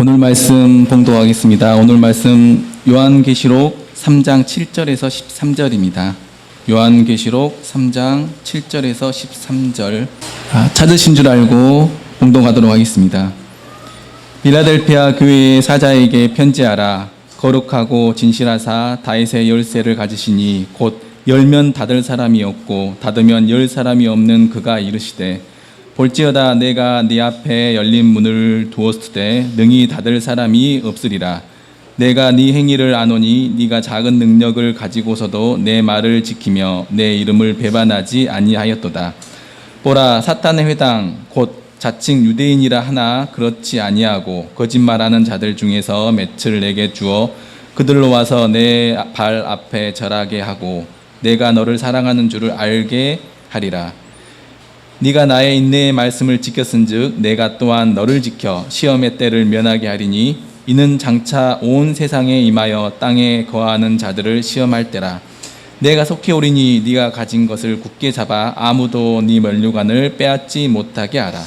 오늘 말씀 봉독하겠습니다. 오늘 말씀 요한계시록 3장 7절에서 13절입니다. 요한계시록 3장 7절에서 13절 찾으신 줄 알고 봉독하도록 하겠습니다. 필라델피아 교회의 사자에게 편지하라. 거룩하고 진실하사 다윗의 열쇠를 가지시니 곧 열면 닫을 사람이 없고 닫으면 열 사람이 없는 그가 이르시되 볼지어다 내가 네 앞에 열린 문을 두었을 때 능히 닫을 사람이 없으리라. 내가 네 행위를 아노니 네가 작은 능력을 가지고서도 내 말을 지키며 내 이름을 배반하지 아니하였도다. 보라, 사탄의 회당 곧 자칭 유대인이라 하나 그렇지 아니하고 거짓말하는 자들 중에서 맷을 내게 주어 그들로 와서 내 발 앞에 절하게 하고 내가 너를 사랑하는 줄을 알게 하리라. 네가 나의 인내의 말씀을 지켰은즉 내가 또한 너를 지켜 시험의 때를 면하게 하리니 이는 장차 온 세상에 임하여 땅에 거하는 자들을 시험할 때라. 내가 속히 오리니 네가 가진 것을 굳게 잡아 아무도 네 면류관을 빼앗지 못하게 하라.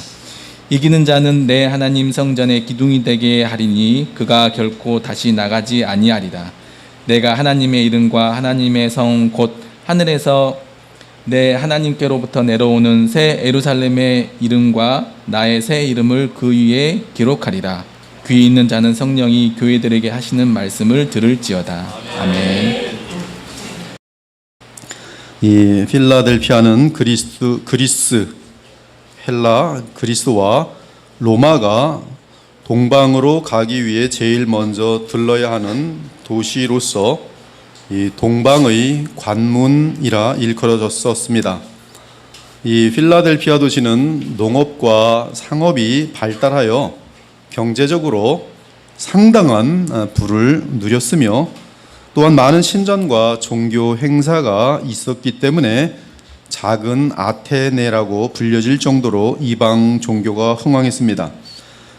이기는 자는 내 하나님 성전의 기둥이 되게 하리니 그가 결코 다시 나가지 아니하리라. 내가 하나님의 이름과 하나님의 성 곧 하늘에서 내 하나님께로부터 내려오는 새 예루살렘의 이름과 나의 새 이름을 그 위에 기록하리라. 귀 있는 자는 성령이 교회들에게 하시는 말씀을 들을지어다. 아멘. 이 필라델피아는 헬라, 그리스와 로마가 동방으로 가기 위해 제일 먼저 들러야 하는 도시로서 이 동방의 관문이라 일컬어졌었습니다. 이 필라델피아 도시는 농업과 상업이 발달하여 경제적으로 상당한 부를 누렸으며 또한 많은 신전과 종교 행사가 있었기 때문에 작은 아테네라고 불려질 정도로 이방 종교가 흥왕했습니다.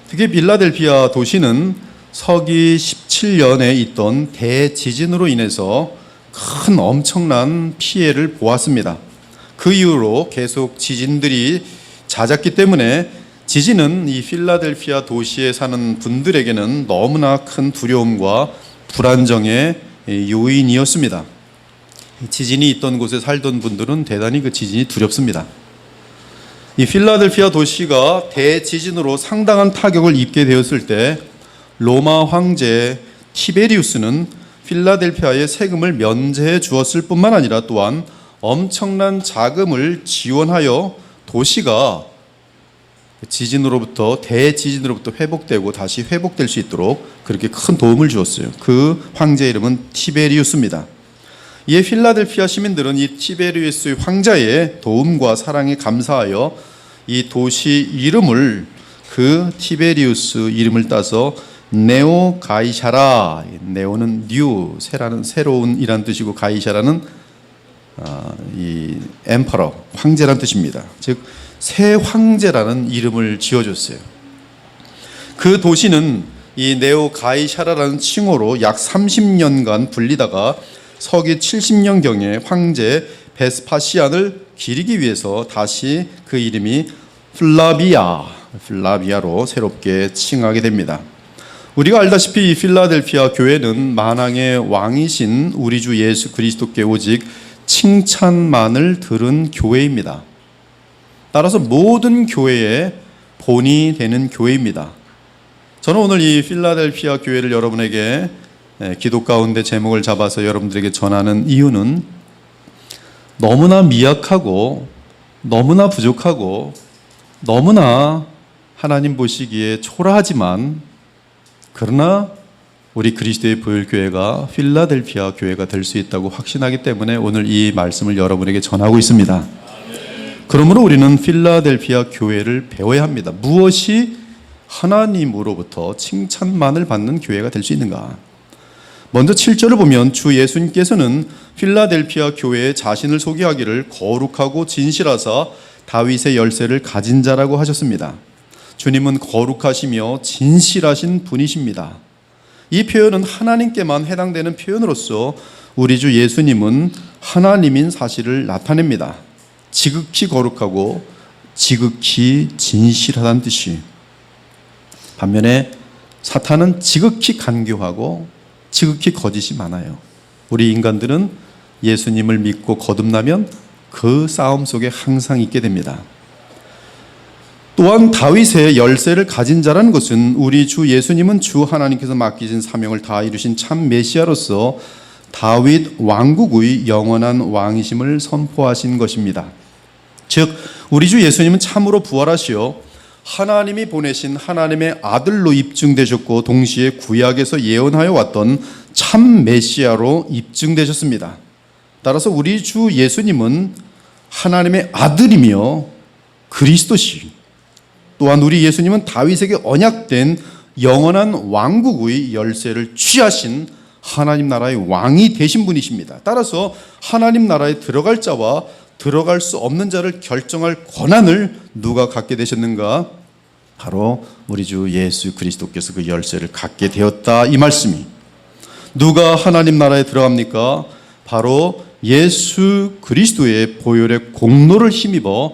특히 필라델피아 도시는 서기 17년에 있던 대지진으로 인해서 큰 엄청난 피해를 보았습니다. 그 이후로 계속 지진들이 잦았기 때문에 지진은 이 필라델피아 도시에 사는 분들에게는 너무나 큰 두려움과 불안정의 요인이었습니다. 지진이 있던 곳에 살던 분들은 대단히 그 지진이 두렵습니다. 이 필라델피아 도시가 대지진으로 상당한 타격을 입게 되었을 때 로마 황제 티베리우스는 필라델피아에 세금을 면제해 주었을 뿐만 아니라 또한 엄청난 자금을 지원하여 도시가 대지진으로부터 회복되고 다시 회복될 수 있도록 그렇게 큰 도움을 주었어요. 그 황제 이름은 티베리우스입니다. 이에 필라델피아 시민들은 이 티베리우스 황자의 도움과 사랑에 감사하여 이 도시 이름을 그 티베리우스 이름을 따서 네오 가이샤라, 네오는 뉴, 새로운 이란 뜻이고 가이샤라는 이 엠퍼러, 황제란 뜻입니다. 즉 새 황제라는 이름을 지어줬어요. 그 도시는 이 네오 가이샤라라는 칭호로 약 30년간 불리다가 서기 70년경에 황제 베스파시안을 기리기 위해서 다시 그 이름이 플라비아로 새롭게 칭하게 됩니다. 우리가 알다시피 이 필라델피아 교회는 만왕의 왕이신 우리 주 예수 그리스도께 오직 칭찬만을 들은 교회입니다. 따라서 모든 교회의 본이 되는 교회입니다. 저는 오늘 이 필라델피아 교회를 여러분에게 기도 가운데 제목을 잡아서 여러분들에게 전하는 이유는 너무나 미약하고 너무나 부족하고 너무나 하나님 보시기에 초라하지만 그러나 우리 그리스도의 보혈교회가 필라델피아 교회가 될 수 있다고 확신하기 때문에 오늘 이 말씀을 여러분에게 전하고 있습니다. 그러므로 우리는 필라델피아 교회를 배워야 합니다. 무엇이 하나님으로부터 칭찬만을 받는 교회가 될 수 있는가? 먼저 7절을 보면 주 예수님께서는 필라델피아 교회에 자신을 소개하기를 거룩하고 진실하사 다윗의 열쇠를 가진 자라고 하셨습니다. 주님은 거룩하시며 진실하신 분이십니다. 이 표현은 하나님께만 해당되는 표현으로서 우리 주 예수님은 하나님인 사실을 나타냅니다. 지극히 거룩하고 지극히 진실하다는 뜻이. 반면에 사탄은 지극히 간교하고 지극히 거짓이 많아요. 우리 인간들은 예수님을 믿고 거듭나면 그 싸움 속에 항상 있게 됩니다. 또한 다윗의 열쇠를 가진 자라는 것은 우리 주 예수님은 주 하나님께서 맡기신 사명을 다 이루신 참 메시아로서 다윗 왕국의 영원한 왕이심을 선포하신 것입니다. 즉 우리 주 예수님은 참으로 부활하시어 하나님이 보내신 하나님의 아들로 입증되셨고 동시에 구약에서 예언하여 왔던 참 메시아로 입증되셨습니다. 따라서 우리 주 예수님은 하나님의 아들이며 그리스도시, 또한 우리 예수님은 다윗에게 언약된 영원한 왕국의 열쇠를 취하신 하나님 나라의 왕이 되신 분이십니다. 따라서 하나님 나라에 들어갈 자와 들어갈 수 없는 자를 결정할 권한을 누가 갖게 되셨는가? 바로 우리 주 예수 그리스도께서 그 열쇠를 갖게 되었다, 이 말씀이. 누가 하나님 나라에 들어갑니까? 바로 예수 그리스도의 보혈의 공로를 힘입어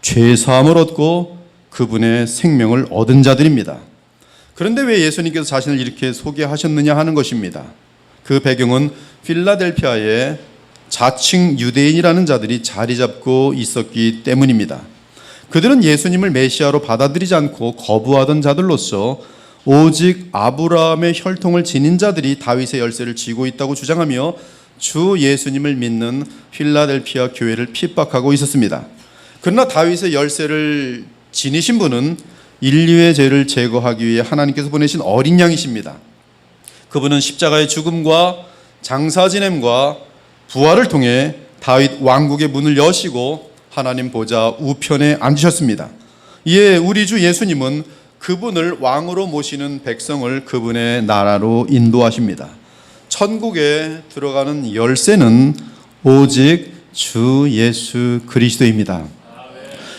죄사함을 얻고 그분의 생명을 얻은 자들입니다. 그런데 왜 예수님께서 자신을 이렇게 소개하셨느냐 하는 것입니다. 그 배경은 필라델피아에 자칭 유대인이라는 자들이 자리 잡고 있었기 때문입니다. 그들은 예수님을 메시아로 받아들이지 않고 거부하던 자들로서 오직 아브라함의 혈통을 지닌 자들이 다윗의 열쇠를 쥐고 있다고 주장하며 주 예수님을 믿는 필라델피아 교회를 핍박하고 있었습니다. 그러나 다윗의 열쇠를 지니신 분은 인류의 죄를 제거하기 위해 하나님께서 보내신 어린 양이십니다. 그분은 십자가의 죽음과 장사 지냄과 부활을 통해 다윗 왕국의 문을 여시고 하나님 보좌 우편에 앉으셨습니다. 이에 우리 주 예수님은 그분을 왕으로 모시는 백성을 그분의 나라로 인도하십니다. 천국에 들어가는 열쇠는 오직 주 예수 그리스도입니다.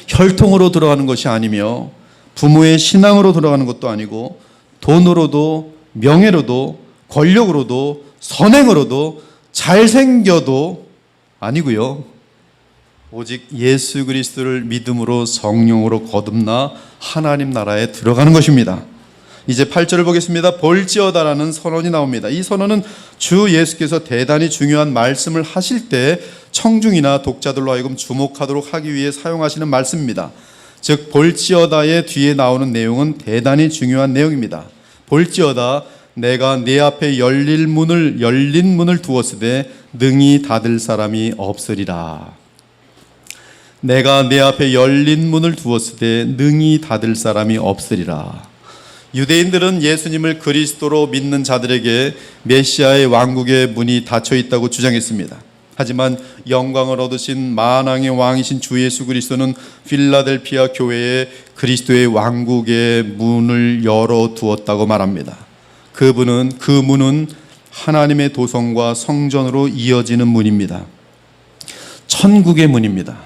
혈통으로 들어가는 것이 아니며 부모의 신앙으로 들어가는 것도 아니고 돈으로도 명예로도 권력으로도 선행으로도 잘생겨도 아니고요. 오직 예수 그리스도를 믿음으로 성령으로 거듭나 하나님 나라에 들어가는 것입니다. 이제 8절을 보겠습니다. 볼지어다라는 선언이 나옵니다. 이 선언은 주 예수께서 대단히 중요한 말씀을 하실 때 청중이나 독자들로 하여금 주목하도록 하기 위해 사용하시는 말씀입니다. 즉 볼지어다의 뒤에 나오는 내용은 대단히 중요한 내용입니다. 볼지어다, 내가 내 앞에 열린 문을 두었으되 능히 닫을 사람이 없으리라. 내가 내 앞에 열린 문을 두었으되 능히 닫을 사람이 없으리라. 유대인들은 예수님을 그리스도로 믿는 자들에게 메시아의 왕국의 문이 닫혀 있다고 주장했습니다. 하지만 영광을 얻으신 만왕의 왕이신 주 예수 그리스도는 필라델피아 교회에 그리스도의 왕국의 문을 열어 두었다고 말합니다. 그 문은 하나님의 도성과 성전으로 이어지는 문입니다. 천국의 문입니다.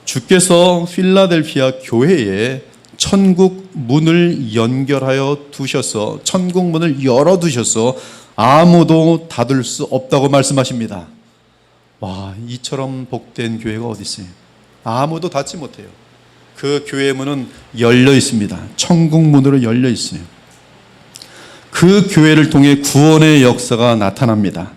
주께서 필라델피아 교회에 천국 문을 연결하여 두셔서 천국 문을 열어 두셔서 아무도 닫을 수 없다고 말씀하십니다. 와, 이처럼 복된 교회가 어디 있어요? 아무도 닫지 못해요. 그 교회 문은 열려 있습니다. 천국 문으로 열려 있어요. 그 교회를 통해 구원의 역사가 나타납니다.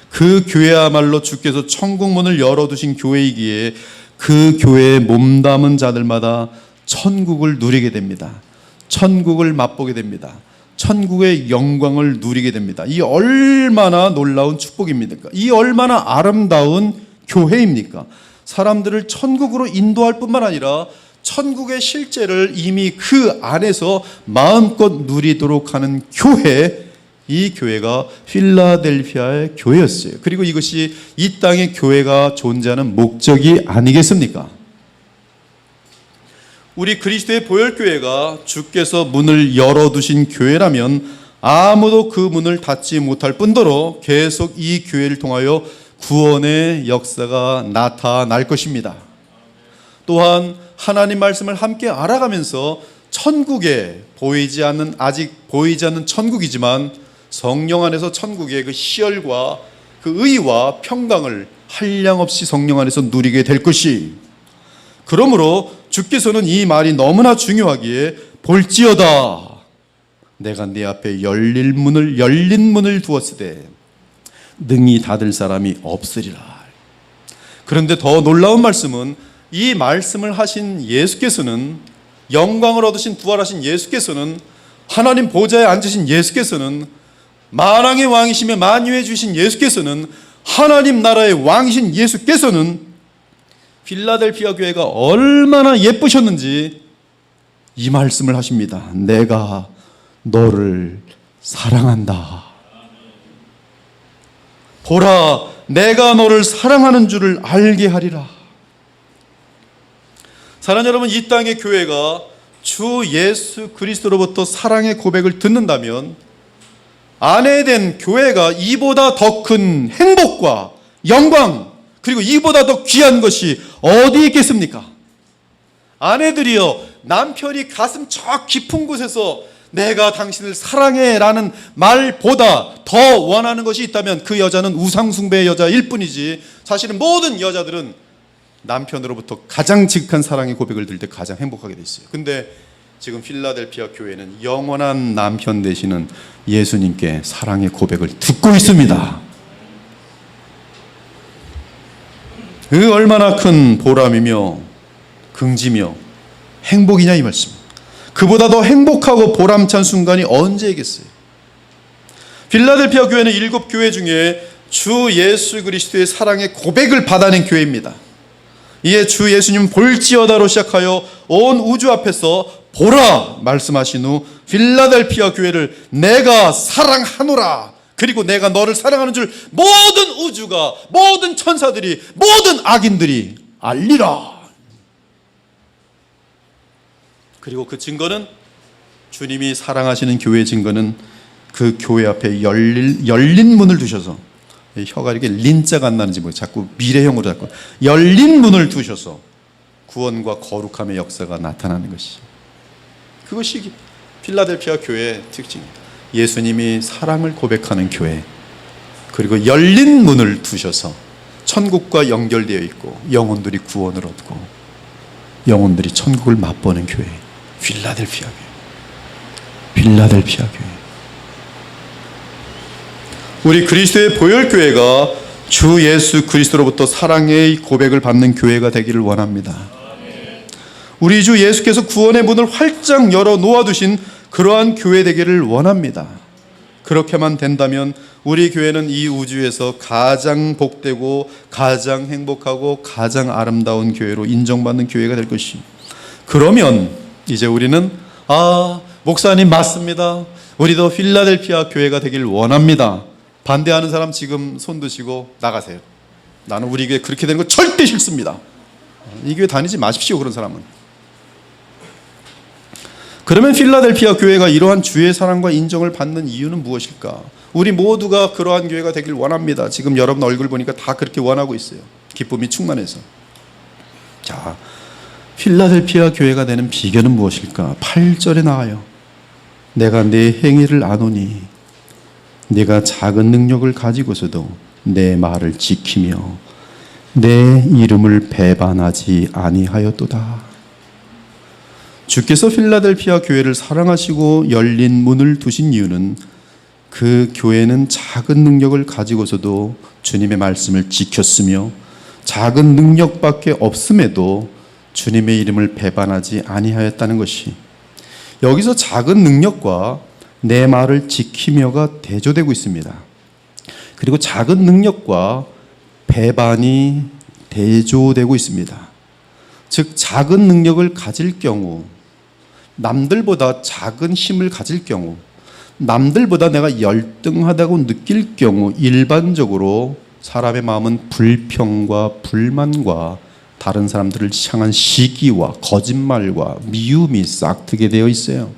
그 교회야말로 주께서 천국 문을 열어두신 교회이기에 그 교회에 몸담은 자들마다 천국을 누리게 됩니다. 천국을 맛보게 됩니다. 천국의 영광을 누리게 됩니다. 이 얼마나 놀라운 축복입니까? 이 얼마나 아름다운 교회입니까? 사람들을 천국으로 인도할 뿐만 아니라 천국의 실제를 이미 그 안에서 마음껏 누리도록 하는 교회, 이 교회가 필라델피아의 교회였어요. 그리고 이것이 이 땅의 교회가 존재하는 목적이 아니겠습니까? 우리 그리스도의 보혈교회가 주께서 문을 열어두신 교회라면 아무도 그 문을 닫지 못할 뿐더러 계속 이 교회를 통하여 구원의 역사가 나타날 것입니다. 또한 하나님 말씀을 함께 알아가면서 천국에 아직 보이지 않는 천국이지만 성령 안에서 천국의 그 희열과 그 의와 평강을 한량없이 성령 안에서 누리게 될 것이, 그러므로 주께서는 이 말이 너무나 중요하기에 볼지어다, 내가 네 앞에 열린 문을 두었으되 능히 닫을 사람이 없으리라. 그런데 더 놀라운 말씀은 이 말씀을 하신 예수께서는, 영광을 얻으신 부활하신 예수께서는, 하나님 보좌에 앉으신 예수께서는, 만왕의 왕이시며 만유해 주신 예수께서는, 하나님 나라의 왕이신 예수께서는 필라델피아 교회가 얼마나 예쁘셨는지 이 말씀을 하십니다. 내가 너를 사랑한다. 보라, 내가 너를 사랑하는 줄을 알게 하리라. 사랑하는 여러분, 이 땅의 교회가 주 예수 그리스도로부터 사랑의 고백을 듣는다면 아내 된 교회가 이보다 더 큰 행복과 영광, 그리고 이보다 더 귀한 것이 어디 있겠습니까? 아내들이여, 남편이 가슴 저 깊은 곳에서 내가 당신을 사랑해 라는 말보다 더 원하는 것이 있다면 그 여자는 우상숭배의 여자일 뿐이지, 사실은 모든 여자들은 남편으로부터 가장 지극한 사랑의 고백을 들을 때 가장 행복하게 돼 있어요. 근데 지금 필라델피아 교회는 영원한 남편 되시는 예수님께 사랑의 고백을 듣고 있습니다. 그 얼마나 큰 보람이며 긍지며 행복이냐 이 말씀. 그보다 더 행복하고 보람찬 순간이 언제이겠어요? 필라델피아 교회는 7교회 중에 주 예수 그리스도의 사랑의 고백을 받아낸 교회입니다. 이에 주 예수님 볼지어다로 시작하여 온 우주 앞에서 보라 말씀하신 후 필라델피아 교회를 내가 사랑하노라, 그리고 내가 너를 사랑하는 줄 모든 우주가, 모든 천사들이, 모든 악인들이 알리라. 그리고 그 증거는, 주님이 사랑하시는 교회의 증거는 그 교회 앞에 열린 문을 두셔서, 혀가 이렇게 린자가 안 나는지 뭐 자꾸 미래형으로 자꾸 열린 문을 두셔서 구원과 거룩함의 역사가 나타나는 것이, 그것이 필라델피아 교회의 특징입니다. 예수님이 사랑을 고백하는 교회, 그리고 열린 문을 두셔서 천국과 연결되어 있고 영혼들이 구원을 얻고 영혼들이 천국을 맛보는 교회, 필라델피아 교회. 필라델피아 교회. 우리 그리스도의 보혈교회가 주 예수 그리스도로부터 사랑의 고백을 받는 교회가 되기를 원합니다. 우리 주 예수께서 구원의 문을 활짝 열어 놓아두신 그러한 교회 되기를 원합니다. 그렇게만 된다면 우리 교회는 이 우주에서 가장 복되고 가장 행복하고 가장 아름다운 교회로 인정받는 교회가 될 것이. 그러면 이제 우리는 목사님 맞습니다, 우리도 필라델피아 교회가 되길 원합니다, 반대하는 사람 지금 손 드시고 나가세요. 나는 우리 교회 그렇게 되는 거 절대 싫습니다. 이 교회 다니지 마십시오. 그런 사람은. 그러면 필라델피아 교회가 이러한 주의 사랑과 인정을 받는 이유는 무엇일까? 우리 모두가 그러한 교회가 되길 원합니다. 지금 여러분 얼굴 보니까 다 그렇게 원하고 있어요. 기쁨이 충만해서. 자, 필라델피아 교회가 되는 비결은 무엇일까? 8절에 나와요. 내가 내 행위를 아노니 네가 작은 능력을 가지고서도 내 말을 지키며 내 이름을 배반하지 아니하였도다. 주께서 필라델피아 교회를 사랑하시고 열린 문을 두신 이유는 그 교회는 작은 능력을 가지고서도 주님의 말씀을 지켰으며 작은 능력밖에 없음에도 주님의 이름을 배반하지 아니하였다는 것이, 여기서 작은 능력과 내 말을 지키며가 대조되고 있습니다. 그리고 작은 능력과 배반이 대조되고 있습니다. 즉 작은 능력을 가질 경우, 남들보다 작은 힘을 가질 경우, 남들보다 내가 열등하다고 느낄 경우 일반적으로 사람의 마음은 불평과 불만과 다른 사람들을 향한 시기와 거짓말과 미움이 싹트게 되어 있어요.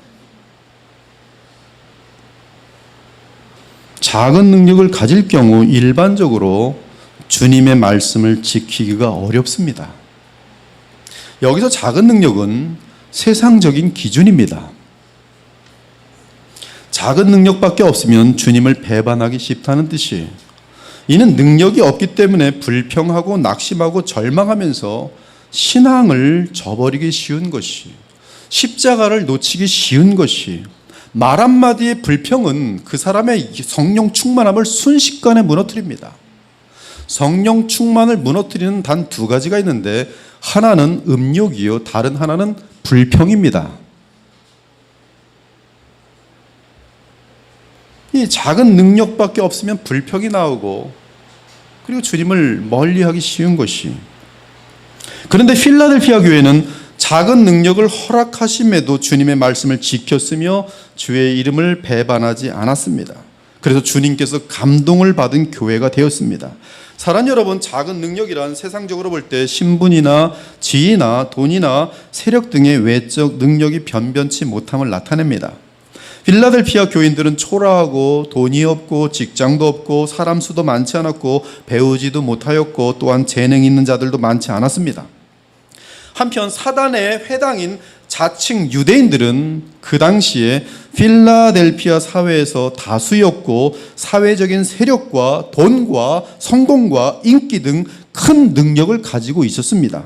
작은 능력을 가질 경우 일반적으로 주님의 말씀을 지키기가 어렵습니다. 여기서 작은 능력은 세상적인 기준입니다. 작은 능력밖에 없으면 주님을 배반하기 쉽다는 뜻이에요. 이는 능력이 없기 때문에 불평하고 낙심하고 절망하면서 신앙을 저버리기 쉬운 것이, 십자가를 놓치기 쉬운 것이, 말 한마디의 불평은 그 사람의 성령 충만함을 순식간에 무너뜨립니다. 성령 충만을 무너뜨리는 단 두 가지가 있는데 하나는 음욕이요, 다른 하나는 불평입니다. 이 작은 능력밖에 없으면 불평이 나오고 그리고 주님을 멀리하기 쉬운 것이. 그런데 필라델피아 교회는 작은 능력을 허락하심에도 주님의 말씀을 지켰으며 주의 이름을 배반하지 않았습니다. 그래서 주님께서 감동을 받은 교회가 되었습니다. 사랑 여러분, 작은 능력이란 세상적으로 볼 때 신분이나 지위나 돈이나 세력 등의 외적 능력이 변변치 못함을 나타냅니다. 필라델피아 교인들은 초라하고 돈이 없고 직장도 없고 사람 수도 많지 않았고 배우지도 못하였고 또한 재능 있는 자들도 많지 않았습니다. 한편 사단의 회당인 자칭 유대인들은 그 당시에 필라델피아 사회에서 다수였고 사회적인 세력과 돈과 성공과 인기 등 큰 능력을 가지고 있었습니다.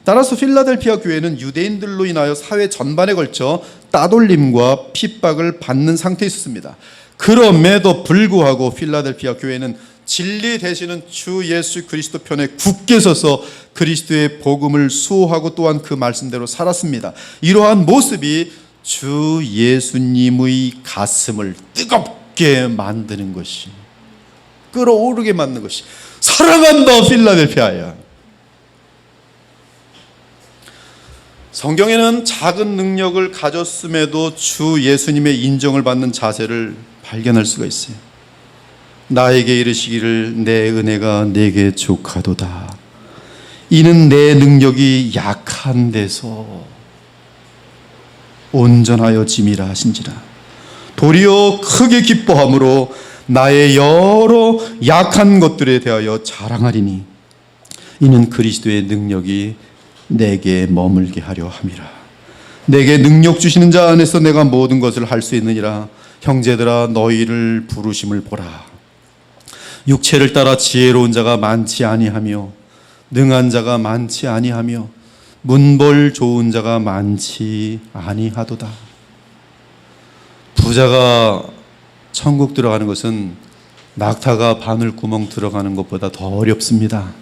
따라서 필라델피아 교회는 유대인들로 인하여 사회 전반에 걸쳐 따돌림과 핍박을 받는 상태에 있었습니다. 그럼에도 불구하고 필라델피아 교회는 진리 되시는 주 예수 그리스도 편에 굳게 서서 그리스도의 복음을 수호하고 또한 그 말씀대로 살았습니다. 이러한 모습이 주 예수님의 가슴을 뜨겁게 만드는 것이, 끓어오르게 만드는 것이, 사랑한다 필라델피아야. 성경에는 작은 능력을 가졌음에도 주 예수님의 인정을 받는 자세를 발견할 수가 있어요. 나에게 이르시기를 내 은혜가 내게 족하도다. 이는 내 능력이 약한 데서 온전하여 짐이라 하신지라. 도리어 크게 기뻐함으로 나의 여러 약한 것들에 대하여 자랑하리니 이는 그리스도의 능력이 내게 머물게 하려 함이라. 내게 능력 주시는 자 안에서 내가 모든 것을 할 수 있느니라. 형제들아 너희를 부르심을 보라. 육체를 따라 지혜로운 자가 많지 아니하며 능한 자가 많지 아니하며 문벌 좋은 자가 많지 아니하도다. 부자가 천국 들어가는 것은 낙타가 바늘구멍 들어가는 것보다 더 어렵습니다.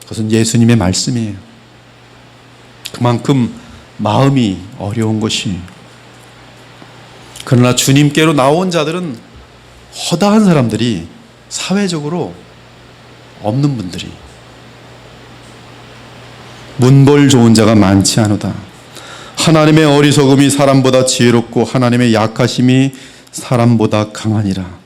그것은 예수님의 말씀이에요. 그만큼 마음이 어려운 것이. 그러나 주님께로 나온 자들은 허다한 사람들이, 사회적으로 없는 분들이, 문벌 좋은 자가 많지 않으다. 하나님의 어리석음이 사람보다 지혜롭고 하나님의 약하심이 사람보다 강하니라.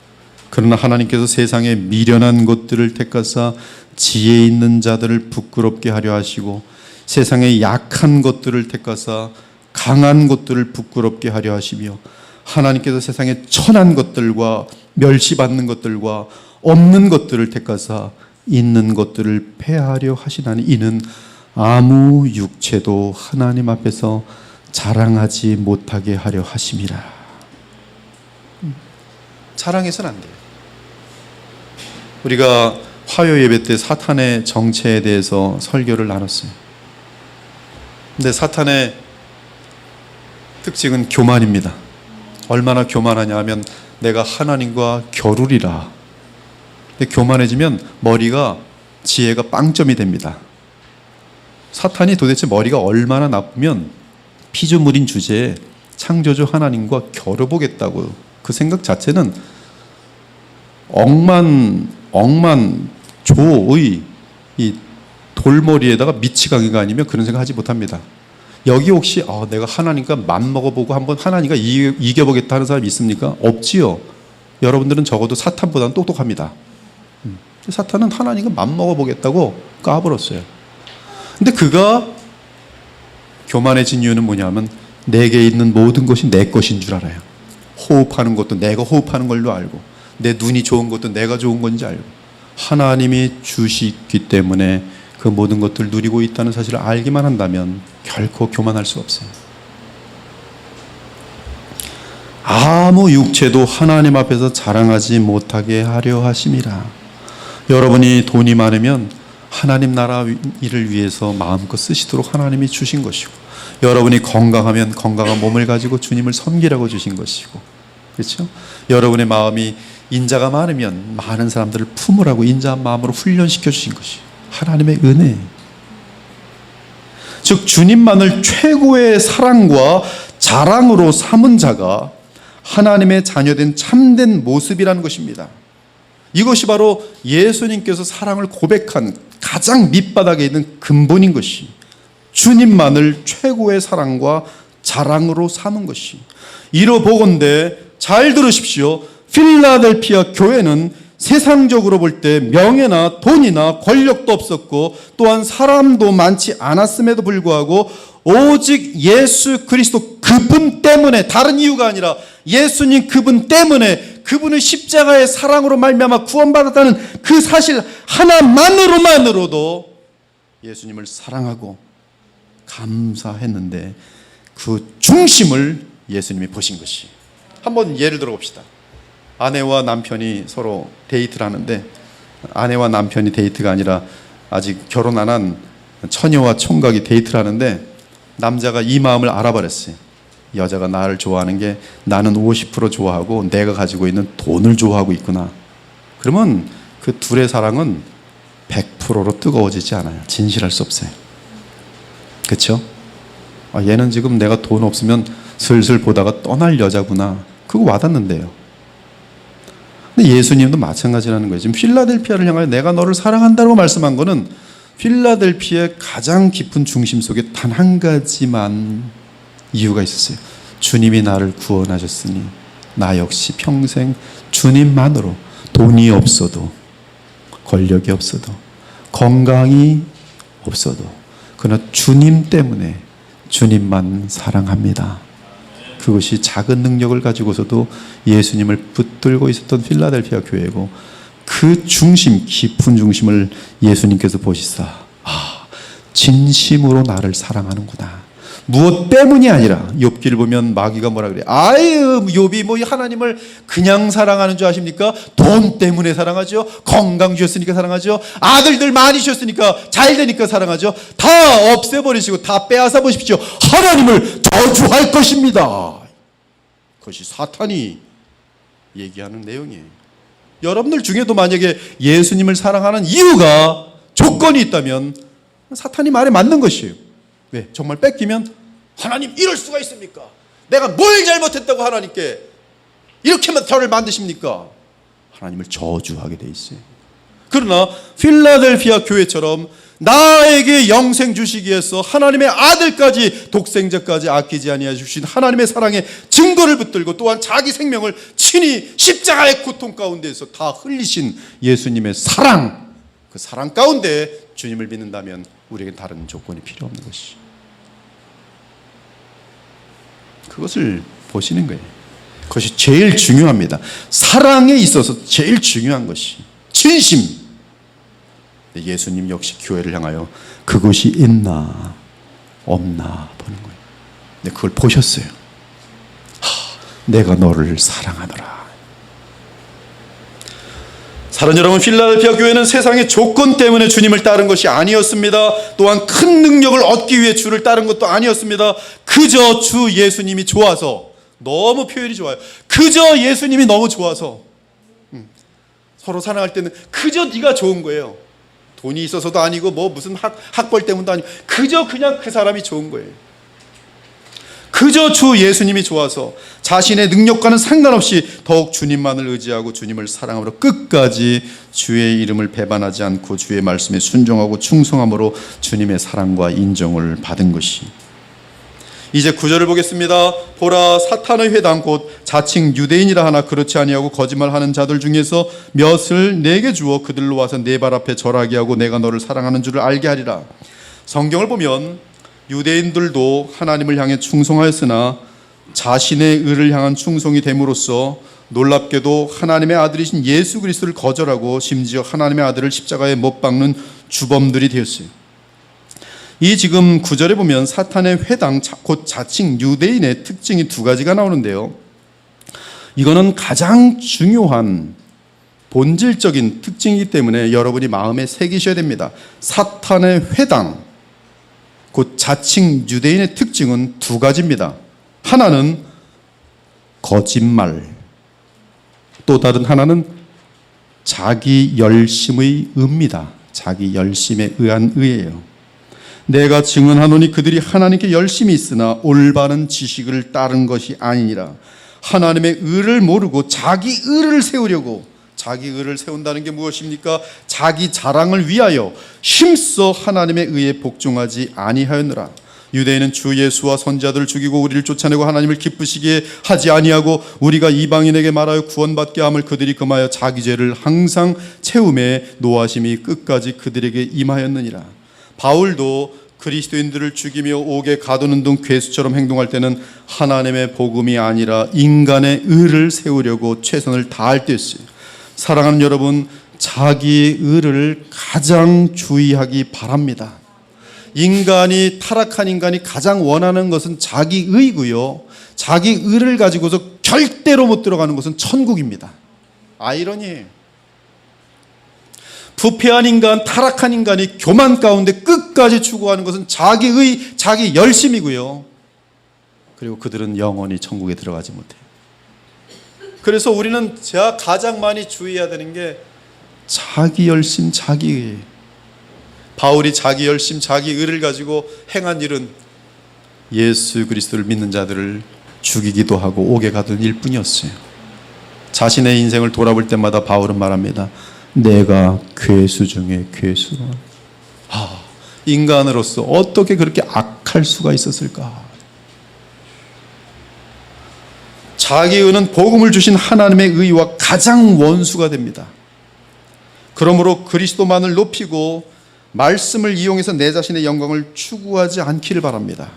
그러나 하나님께서 세상에 미련한 것들을 택하사 지혜 있는 자들을 부끄럽게 하려 하시고 세상에 약한 것들을 택하사 강한 것들을 부끄럽게 하려 하시며 하나님께서 세상에 천한 것들과 멸시받는 것들과 없는 것들을 택하사 있는 것들을 폐하려 하시나니 이는 아무 육체도 하나님 앞에서 자랑하지 못하게 하려 하심이라. 자랑해서는 안 돼요. 우리가 화요 예배 때 사탄의 정체에 대해서 설교를 나눴어요. 근데 사탄의 특징은 교만입니다. 얼마나 교만하냐 하면 내가 하나님과 겨루리라. 근데 교만해지면 머리가, 지혜가 빵점이 됩니다. 사탄이 도대체 머리가 얼마나 나쁘면 피조물인 주제에 창조주 하나님과 겨뤄보겠다고, 그 생각 자체는 억만조의 이 돌머리에다가 미치광이가 아니면 그런 생각 하지 못합니다. 여기 혹시 내가 하나님과 맘먹어보고 한번 하나님과 이겨보겠다 하는 사람이 있습니까? 없지요. 여러분들은 적어도 사탄보다는 똑똑합니다. 사탄은 하나님과 맘먹어보겠다고 까불었어요. 근데 그가 교만해진 이유는 뭐냐면 내게 있는 모든 것이 내 것인 줄 알아요. 호흡하는 것도 내가 호흡하는 걸로 알고 내 눈이 좋은 것도 내가 좋은 건지 알고 하나님이 주시기 때문에 그 모든 것들을 누리고 있다는 사실을 알기만 한다면 결코 교만할 수 없어요. 아무 육체도 하나님 앞에서 자랑하지 못하게 하려 하심이라. 여러분이 돈이 많으면 하나님 나라 일을 위해서 마음껏 쓰시도록 하나님이 주신 것이고, 여러분이 건강하면 건강한 몸을 가지고 주님을 섬기라고 주신 것이고, 그렇죠? 여러분의 마음이 인자가 많으면 많은 사람들을 품으라고 인자한 마음으로 훈련시켜 주신 것이 하나님의 은혜. 즉 주님만을 최고의 사랑과 자랑으로 삼은 자가 하나님의 자녀된 참된 모습이라는 것입니다. 이것이 바로 예수님께서 사랑을 고백한 가장 밑바닥에 있는 근본인 것이 주님만을 최고의 사랑과 자랑으로 삼은 것이. 이러보건대 잘 들으십시오. 필라델피아 교회는 세상적으로 볼 때 명예나 돈이나 권력도 없었고 또한 사람도 많지 않았음에도 불구하고 오직 예수 그리스도 그분 때문에, 다른 이유가 아니라 예수님 그분 때문에, 그분의 십자가의 사랑으로 말미암아 구원받았다는 그 사실 하나만으로도 예수님을 사랑하고 감사했는데 그 중심을 예수님이 보신 것이. 한번 예를 들어 봅시다. 아내와 남편이 서로 데이트를 하는데, 아내와 남편이 데이트가 아니라 아직 결혼 안 한 처녀와 총각이 데이트를 하는데, 남자가 이 마음을 알아버렸어요. 여자가 나를 좋아하는 게 나는 50% 좋아하고 내가 가지고 있는 돈을 좋아하고 있구나. 그러면 그 둘의 사랑은 100%로 뜨거워지지 않아요. 진실할 수 없어요. 그렇죠? 얘는 지금 내가 돈 없으면 슬슬 보다가 떠날 여자구나. 그거 와닿는데요. 근데 예수님도 마찬가지라는 거예요. 지금 필라델피아를 향하여 내가 너를 사랑한다고 말씀한 거는 필라델피아의 가장 깊은 중심 속에 단 한 가지만 이유가 있었어요. 주님이 나를 구원하셨으니 나 역시 평생 주님만으로, 돈이 없어도 권력이 없어도 건강이 없어도 그러나 주님 때문에 주님만 사랑합니다. 그것이 작은 능력을 가지고서도 예수님을 붙들고 있었던 필라델피아 교회고, 그 중심, 깊은 중심을 예수님께서 보시사 진심으로 나를 사랑하는구나. 무엇 때문이 아니라, 욥기를 보면 마귀가 뭐라 그래요? 아유, 욥이 뭐 하나님을 그냥 사랑하는 줄 아십니까? 돈 때문에 사랑하죠. 건강 주셨으니까 사랑하죠. 아들들 많이 주셨으니까, 잘 되니까 사랑하죠. 다 없애버리시고 다 빼앗아 보십시오. 하나님을 저주할 것입니다. 그것이 사탄이 얘기하는 내용이에요. 여러분들 중에도 만약에 예수님을 사랑하는 이유가, 조건이 있다면 사탄이 말에 맞는 것이에요. 왜? 정말 뺏기면 하나님 이럴 수가 있습니까? 내가 뭘 잘못했다고 하나님께 이렇게만 저를 만드십니까? 하나님을 저주하게 돼 있어요. 그러나 필라델피아 교회처럼 나에게 영생 주시기 위해서 하나님의 아들까지, 독생자까지 아끼지 아니하 주신 하나님의 사랑의 증거를 붙들고 또한 자기 생명을 친히 십자가의 고통 가운데에서 다 흘리신 예수님의 사랑, 그 사랑 가운데 주님을 믿는다면 우리에겐 다른 조건이 필요 없는 것이. 그것을 보시는 거예요. 그것이 제일 중요합니다. 사랑에 있어서 제일 중요한 것이 진심. 예수님 역시 교회를 향하여 그것이 있나 없나 보는 거예요. 근데 그걸 보셨어요. 내가 너를 사랑하노라. 사랑하는 여러분, 필라델피아 교회는 세상의 조건 때문에 주님을 따른 것이 아니었습니다. 또한 큰 능력을 얻기 위해 주를 따른 것도 아니었습니다. 그저 주 예수님이 좋아서, 너무 표현이 좋아요. 그저 예수님이 너무 좋아서. 서로 사랑할 때는 그저 네가 좋은 거예요. 돈이 있어서도 아니고 뭐 무슨 학벌 때문도 아니고 그저 그냥 그 사람이 좋은 거예요. 그저 주 예수님이 좋아서 자신의 능력과는 상관없이 더욱 주님만을 의지하고 주님을 사랑함으로 끝까지 주의 이름을 배반하지 않고 주의 말씀에 순종하고 충성함으로 주님의 사랑과 인정을 받은 것이. 이제 9절을 보겠습니다. 보라, 사탄의 회당 곧 자칭 유대인이라 하나 그렇지 아니하고 거짓말하는 자들 중에서 몇을 내게 주어 그들로 와서 내 발 앞에 절하게 하고 내가 너를 사랑하는 줄을 알게 하리라. 성경을 보면 유대인들도 하나님을 향해 충성하였으나 자신의 의를 향한 충성이 됨으로써 놀랍게도 하나님의 아들이신 예수 그리스도를 거절하고 심지어 하나님의 아들을 십자가에 못 박는 주범들이 되었어요. 이 지금 9절에 보면 사탄의 회당, 곧 자칭 유대인의 특징이 두 가지가 나오는데요. 이거는 가장 중요한 본질적인 특징이기 때문에 여러분이 마음에 새기셔야 됩니다. 사탄의 회당, 곧 자칭 유대인의 특징은 두 가지입니다. 하나는 거짓말, 또 다른 하나는 자기 열심의 의입니다. 자기 열심에 의한 의예요. 내가 증언하노니 그들이 하나님께 열심히 있으나 올바른 지식을 따른 것이 아니니라. 하나님의 의를 모르고 자기 의를 세우려고, 자기 의를 세운다는 게 무엇입니까? 자기 자랑을 위하여 힘써 하나님의 의에 복종하지 아니하였느라. 유대인은 주 예수와 선지자들을 죽이고 우리를 쫓아내고 하나님을 기쁘시게 하지 아니하고 우리가 이방인에게 말하여 구원받게 함을 그들이 금하여 자기 죄를 항상 채움에 노하심이 끝까지 그들에게 임하였느니라. 바울도 그리스도인들을 죽이며 옥에 가두는 등 괴수처럼 행동할 때는 하나님의 복음이 아니라 인간의 의를 세우려고 최선을 다할 때였어요. 사랑하는 여러분, 자기 의를 가장 주의하기 바랍니다. 인간이, 타락한 인간이 가장 원하는 것은 자기 의고요, 자기 의를 가지고서 절대로 못 들어가는 것은 천국입니다. 아이러니예요. 부패한 인간, 타락한 인간이 교만 가운데 끝까지 추구하는 것은 자기 의, 자기 열심이고요, 그리고 그들은 영원히 천국에 들어가지 못해요. 그래서 우리는 가장 많이 주의해야 되는 게 자기 열심, 자기 의예요. 바울이 자기 열심, 자기 의를 가지고 행한 일은 예수 그리스도를 믿는 자들을 죽이기도 하고 옥에 가둔 일뿐이었어요. 자신의 인생을 돌아볼 때마다 바울은 말합니다. 내가 괴수 중에 괴수라. 인간으로서 어떻게 그렇게 악할 수가 있었을까? 자기 의는 복음을 주신 하나님의 의와 가장 원수가 됩니다. 그러므로 그리스도만을 높이고 말씀을 이용해서 내 자신의 영광을 추구하지 않기를 바랍니다.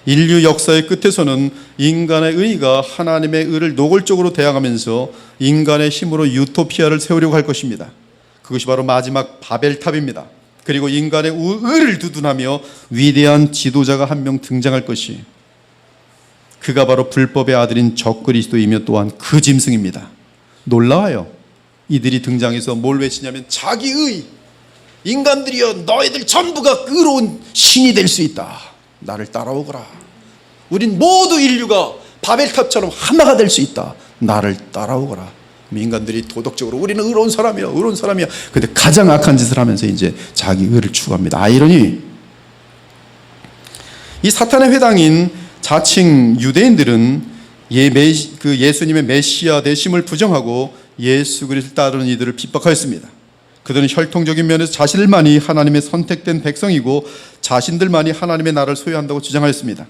인류 역사의 끝에서는 인간의 의가 하나님의 의를 노골적으로 대항하면서 인간의 힘으로 유토피아를 세우려고 할 것입니다. 그것이 바로 마지막 바벨탑입니다. 그리고 인간의 의를 두둔하며 위대한 지도자가 한 명 등장할 것이, 그가 바로 불법의 아들인 적그리스도이며 또한 그 짐승입니다. 놀라워요. 이들이 등장해서 뭘 외치냐면 자기의, 인간들이여 너희들 전부가 의로운 신이 될 수 있다. 나를 따라오거라. 우린 모두 인류가 바벨탑처럼 하나가 될 수 있다. 나를 따라오거라. 인간들이 도덕적으로 우리는 의로운 사람이야, 의로운 사람이야. 근데 가장 악한 짓을 하면서 이제 자기 의를 추구합니다. 아이러니. 이 사탄의 회당인 자칭 유대인들은 예수님의 메시아 되심을 부정하고 예수 그리스도를 따르는 이들을 핍박하였습니다. 그들은 혈통적인 면에서 자신들만이 하나님의 선택된 백성이고 자신들만이 하나님의 나라를 소유한다고 주장하였습니다.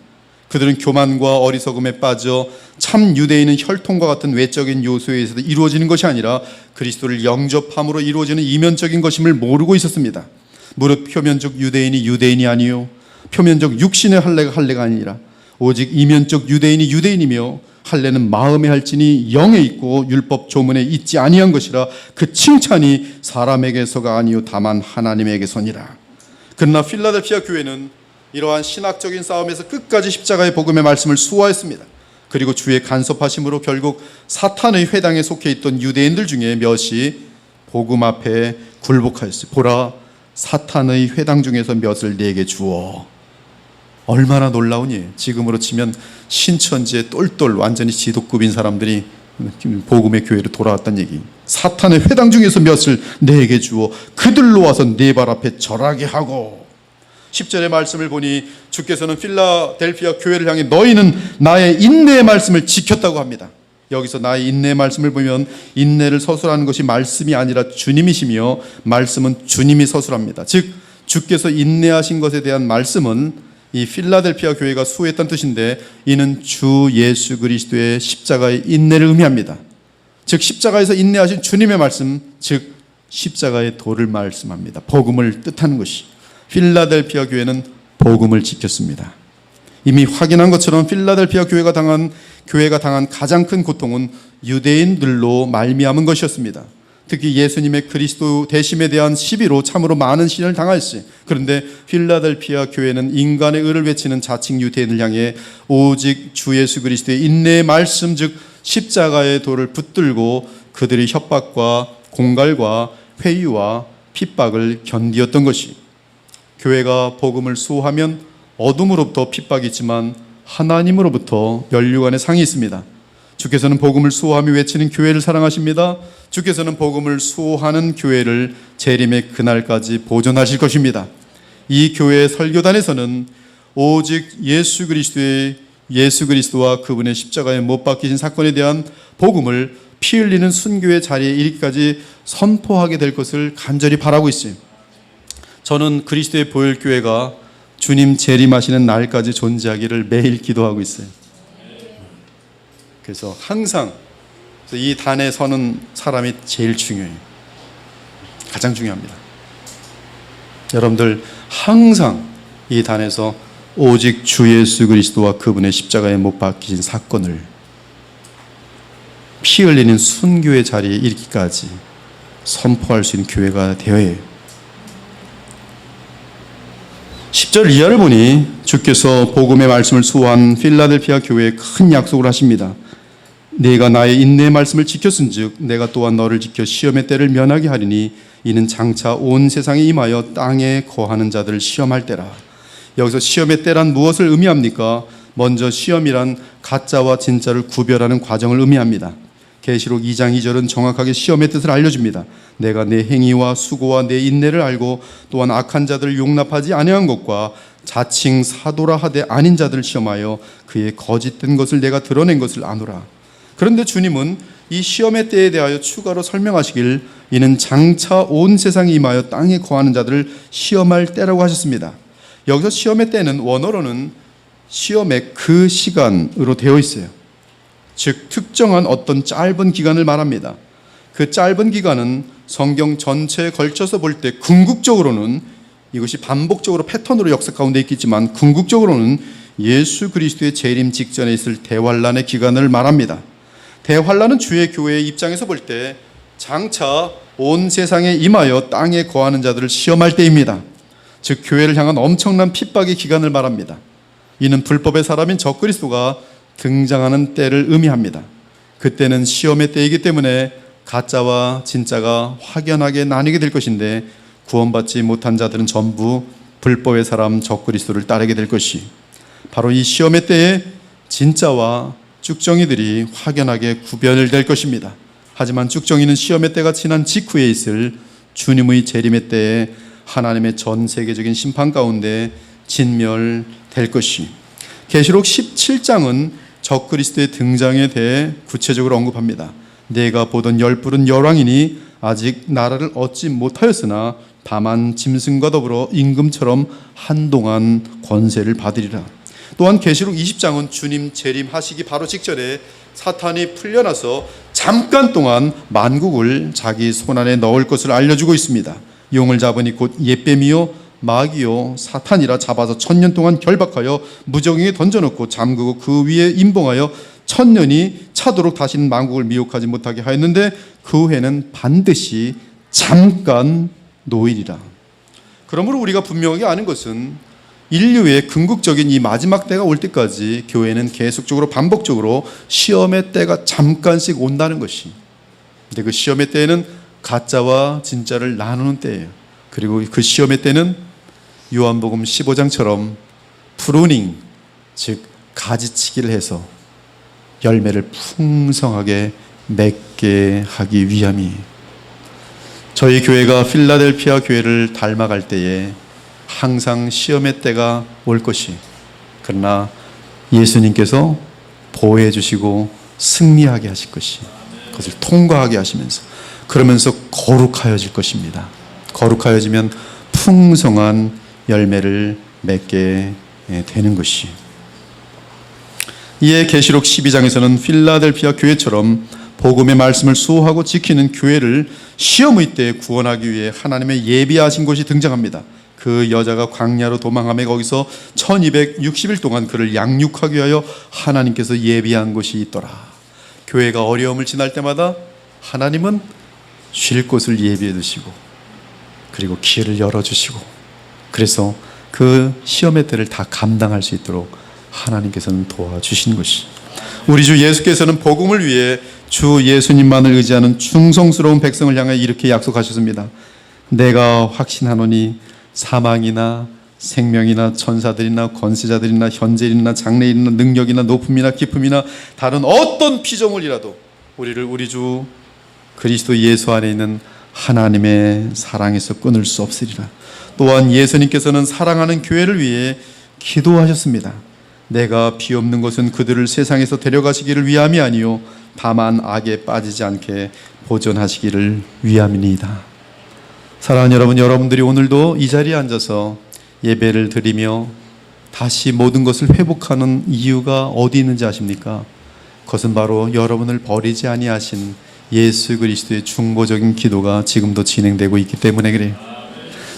그들은 교만과 어리석음에 빠져 참 유대인은 혈통과 같은 외적인 요소에 의해서 이루어지는 것이 아니라 그리스도를 영접함으로 이루어지는 이면적인 것임을 모르고 있었습니다. 무릇 표면적 유대인이 유대인이 아니요 표면적 육신의 할례가 할례가 아니라 오직 이면적 유대인이 유대인이며 할례는 마음에 할지니 영에 있고 율법 조문에 있지 아니한 것이라. 그 칭찬이 사람에게서가 아니요 다만 하나님에게서니라. 그러나 필라델피아 교회는 이러한 신학적인 싸움에서 끝까지 십자가의 복음의 말씀을 수호하였습니다. 그리고 주의 간섭하심으로 결국 사탄의 회당에 속해 있던 유대인들 중에 몇이 복음 앞에 굴복하였어요. 보라, 사탄의 회당 중에서 몇을 내게 주어. 얼마나 놀라우니. 지금으로 치면 신천지에 똘똘 완전히 지도급인 사람들이 복음의 교회로 돌아왔다는 얘기. 사탄의 회당 중에서 몇을 내게 주어 그들로 와서 네 발 앞에 절하게 하고. 10절의 말씀을 보니 주께서는 필라델피아 교회를 향해 너희는 나의 인내의 말씀을 지켰다고 합니다. 여기서 나의 인내의 말씀을 보면 인내를 서술하는 것이 말씀이 아니라 주님이시며 말씀은 주님이 서술합니다. 즉 주께서 인내하신 것에 대한 말씀은 이 필라델피아 교회가 수호했다는 뜻인데, 이는 주 예수 그리스도의 십자가의 인내를 의미합니다. 즉 십자가에서 인내하신 주님의 말씀, 즉 십자가의 도를 말씀합니다. 복음을 뜻하는 것이. 필라델피아 교회는 복음을 지켰습니다. 이미 확인한 것처럼 필라델피아 교회가 당한 가장 큰 고통은 유대인들로 말미암은 것이었습니다. 특히 예수님의 그리스도 되심에 대한 시비로 참으로 많은 시련을 당하였어요. 그런데 필라델피아 교회는 인간의 의를 외치는 자칭 유대인을 향해 오직 주 예수 그리스도의 인내의 말씀, 즉 십자가의 도를 붙들고 그들의 협박과 공갈과 회유와 핍박을 견디었던 것이. 교회가 복음을 수호하면 어둠으로부터 핍박이 있지만 하나님으로부터 면류관의 상이 있습니다. 주께서는 복음을 수호하며 외치는 교회를 사랑하십니다. 주께서는 복음을 수호하는 교회를 재림의 그날까지 보존하실 것입니다. 이 교회의 설교단에서는 오직 예수 그리스도와 그분의 십자가에 못 박히신 사건에 대한 복음을 피 흘리는 순교의 자리에 이르기까지 선포하게 될 것을 간절히 바라고 있어요. 저는 그리스도의 보혈교회가 주님 재림하시는 날까지 존재하기를 매일 기도하고 있어요. 그래서 항상 이 단에 서는 사람이 제일 중요해요. 가장 중요합니다. 여러분들 항상 이 단에서 오직 주 예수 그리스도와 그분의 십자가에 못 박히신 사건을 피 흘리는 순교의 자리에 이르기까지 선포할 수 있는 교회가 되어야 해요. 10절 이하를 보니 주께서 복음의 말씀을 수호한 필라델피아 교회에 큰 약속을 하십니다. 네가 나의 인내의 말씀을 지켰은즉 내가 또한 너를 지켜 시험의 때를 면하게 하리니 이는 장차 온 세상에 임하여 땅에 거하는 자들을 시험할 때라. 여기서 시험의 때란 무엇을 의미합니까? 먼저 시험이란 가짜와 진짜를 구별하는 과정을 의미합니다. 계시록 2장 2절은 정확하게 시험의 뜻을 알려줍니다. 내가 내 행위와 수고와 내 인내를 알고 또한 악한 자들을 용납하지 아니한 것과 자칭 사도라 하되 아닌 자들을 시험하여 그의 거짓된 것을 내가 드러낸 것을 아노라. 그런데 주님은 이 시험의 때에 대하여 추가로 설명하시길 이는 장차 온 세상에 임하여 땅에 거하는 자들을 시험할 때라고 하셨습니다. 여기서 시험의 때는 원어로는 시험의 그 시간으로 되어 있어요. 즉 특정한 어떤 짧은 기간을 말합니다. 그 짧은 기간은 성경 전체에 걸쳐서 볼 때 궁극적으로는 이것이 반복적으로 패턴으로 역사 가운데 있겠지만 궁극적으로는 예수 그리스도의 재림 직전에 있을 대환란의 기간을 말합니다. 대환란은 주의 교회의 입장에서 볼 때 장차 온 세상에 임하여 땅에 거하는 자들을 시험할 때입니다. 즉 교회를 향한 엄청난 핍박의 기간을 말합니다. 이는 불법의 사람인 적그리스도가 등장하는 때를 의미합니다. 그때는 시험의 때이기 때문에 가짜와 진짜가 확연하게 나뉘게 될 것인데 구원받지 못한 자들은 전부 불법의 사람 적그리스도를 따르게 될 것이 바로 이 시험의 때에 진짜와 쭉정이들이 확연하게 구별될 것입니다. 하지만 쭉정이는 시험의 때가 지난 직후에 있을 주님의 재림의 때에 하나님의 전 세계적인 심판 가운데 진멸될 것이 계시록 17장은 적그리스도의 등장에 대해 구체적으로 언급합니다. 내가 보던 열불은 열왕이니 아직 나라를 얻지 못하였으나 다만 짐승과 더불어 임금처럼 한동안 권세를 받으리라. 또한 계시록 20장은 주님 재림하시기 바로 직전에 사탄이 풀려나서 잠깐 동안 만국을 자기 손안에 넣을 것을 알려주고 있습니다. 용을 잡으니 곧 옛뱀이요 마귀요 사탄이라 잡아서 1000년 동안 결박하여 무정에게 던져놓고 잠그고 그 위에 임봉하여 1000년이 차도록 다시는 만국을 미혹하지 못하게 하였는데 그 후에는 반드시 잠깐 노일이라. 그러므로 우리가 분명하게 아는 것은 인류의 궁극적인 이 마지막 때가 올 때까지 교회는 계속적으로 반복적으로 시험의 때가 잠깐씩 온다는 것이. 근데 그 시험의 때에는 가짜와 진짜를 나누는 때예요. 그리고 그 시험의 때는 요한복음 15장처럼 프루닝, 즉 가지치기를 해서 열매를 풍성하게 맺게 하기 위함이. 저희 교회가 필라델피아 교회를 닮아갈 때에 항상 시험의 때가 올 것이, 그러나 예수님께서 보호해 주시고 승리하게 하실 것이, 그것을 통과하게 하시면서 그러면서 거룩하여질 것입니다. 거룩하여지면 풍성한 열매를 맺게 되는 것이. 이에 계시록 12장에서는 필라델피아 교회처럼 복음의 말씀을 수호하고 지키는 교회를 시험의 때에 구원하기 위해 하나님의 예비하신 곳이 등장합니다. 그 여자가 광야로 도망하며 거기서 1260일 동안 그를 양육하기 위하여 하나님께서 예비한 곳이 있더라. 교회가 어려움을 지날 때마다 하나님은 쉴 곳을 예비해 두시고 그리고 기회를 열어주시고, 그래서 그 시험의 때를 다 감당할 수 있도록 하나님께서는 도와주신 것이. 우리 주 예수께서는 복음을 위해 주 예수님만을 의지하는 충성스러운 백성을 향해 이렇게 약속하셨습니다. 내가 확신하노니 사망이나 생명이나 천사들이나 권세자들이나 현재일이나 장래일이나 능력이나 높음이나 깊음이나 다른 어떤 피조물이라도 우리를 우리 주 그리스도 예수 안에 있는 하나님의 사랑에서 끊을 수 없으리라. 또한 예수님께서는 사랑하는 교회를 위해 기도하셨습니다. 내가 비옵는 것은 그들을 세상에서 데려가시기를 위함이 아니요 다만 악에 빠지지 않게 보존하시기를 위함이니이다. 사랑하는 여러분, 여러분들이 오늘도 이 자리에 앉아서 예배를 드리며 다시 모든 것을 회복하는 이유가 어디 있는지 아십니까? 그것은 바로 여러분을 버리지 아니하신 예수 그리스도의 중보적인 기도가 지금도 진행되고 있기 때문에 그래요.